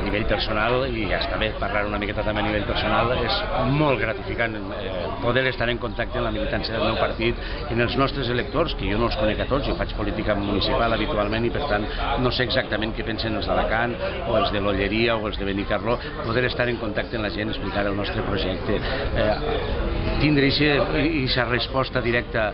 nivell personal, i ja està bé parlar una miqueta també a nivell personal, és molt gratificant poder estar en contacte amb la militància del meu partit, en els nostres electors, que jo no els conec a tots, jo faig política municipal habitualment i per tant no sé exactament què pensen els d'Alacant o els de l'Olleria o els de Benicarló, poder estar en contacte amb la gent, explicar el nostre projecte, tindre aquesta resposta directa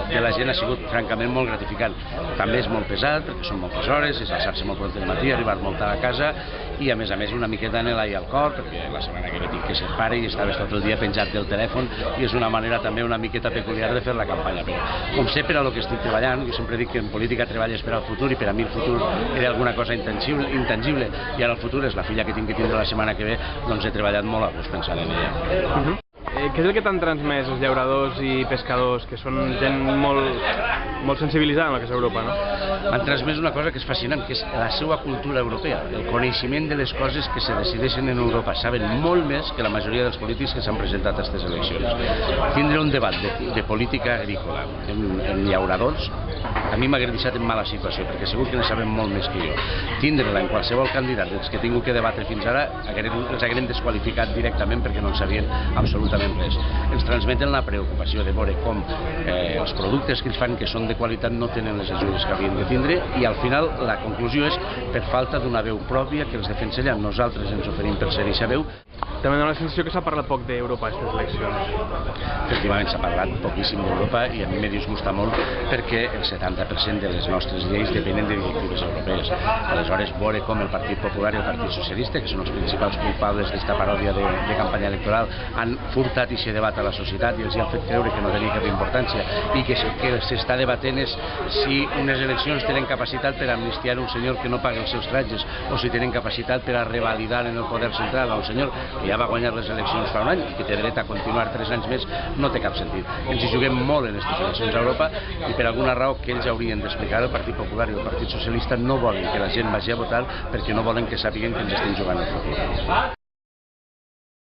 de la gent ha sigut francament molt gratificant. També és molt pesat perquè són moltes hores, és alçar-se molt pront de matí, arribar molt tard a casa i a més una miqueta anhelar al cor, perquè la setmana que ve tinc que ser pare i estaves tot el dia penjat del telèfon i és una manera també una miqueta peculiar de fer la campanya. Però com sé per a lo que estic treballant, jo sempre dic que en política treballes per al futur i per a mi el futur era alguna cosa intangible i ara el futur és la filla que tinc que tindre la setmana que ve, doncs he treballat molt a gust pensant en ella. Què és el que t'han transmès els llauradors i pescadors, que són gent molt sensibilitzada en el que és Europa, no? M'han transmès una cosa que és fascinant, que és la seva cultura europea, el coneixement de les coses que se decideixen en Europa. Saben molt més que la majoria dels polítics que s'han presentat a aquestes eleccions. Tindre un debat de política agrícola en llauradors a mi m'ha deixat en mala situació, perquè segur que ne sabem molt més que jo. Tindre-la en qualsevol candidat dels que he tingut que debatre fins ara els hagueren desqualificat directament perquè no en sabien absolutament res. Ens transmeten la preocupació de veure com els productes que ells fan que són de qualitat no tenen les ajudes que havien de tindre i al final la conclusió és per falta d'una veu pròpia que els defensaria. Nosaltres ens oferim per ser aquesta veu. També dona la sensació que s'ha parlat poc d'Europa a aquestes eleccions. Efectivament s'ha parlat poquíssim d'Europa i a mi me disgusta molt perquè el 70% de les nostres lleis depenen de directives europees. Aleshores, veure com el Partit Popular i el Partit Socialista, que són els principals culpables d'esta paròdia de campanya electoral, han furtat aquest debat a la societat i els han fet creure que no tenia cap importància i que el que s'està debatent és si unes eleccions tenen capacitat per amnistiar un senyor que no paga els seus tratges o si tenen capacitat per a revalidar en el poder central a un senyor que ja va guanyar les eleccions fa un any i que té dret a continuar 3 anys més, no té cap sentit. Ens hi juguem molt en aquestes eleccions a Europa i per alguna raó que ells haurien d'explicar, el Partit Popular i el Partit Socialista no volen que la gent vagi a votar perquè no volen que sàpiguen que ens estem jugant el futur.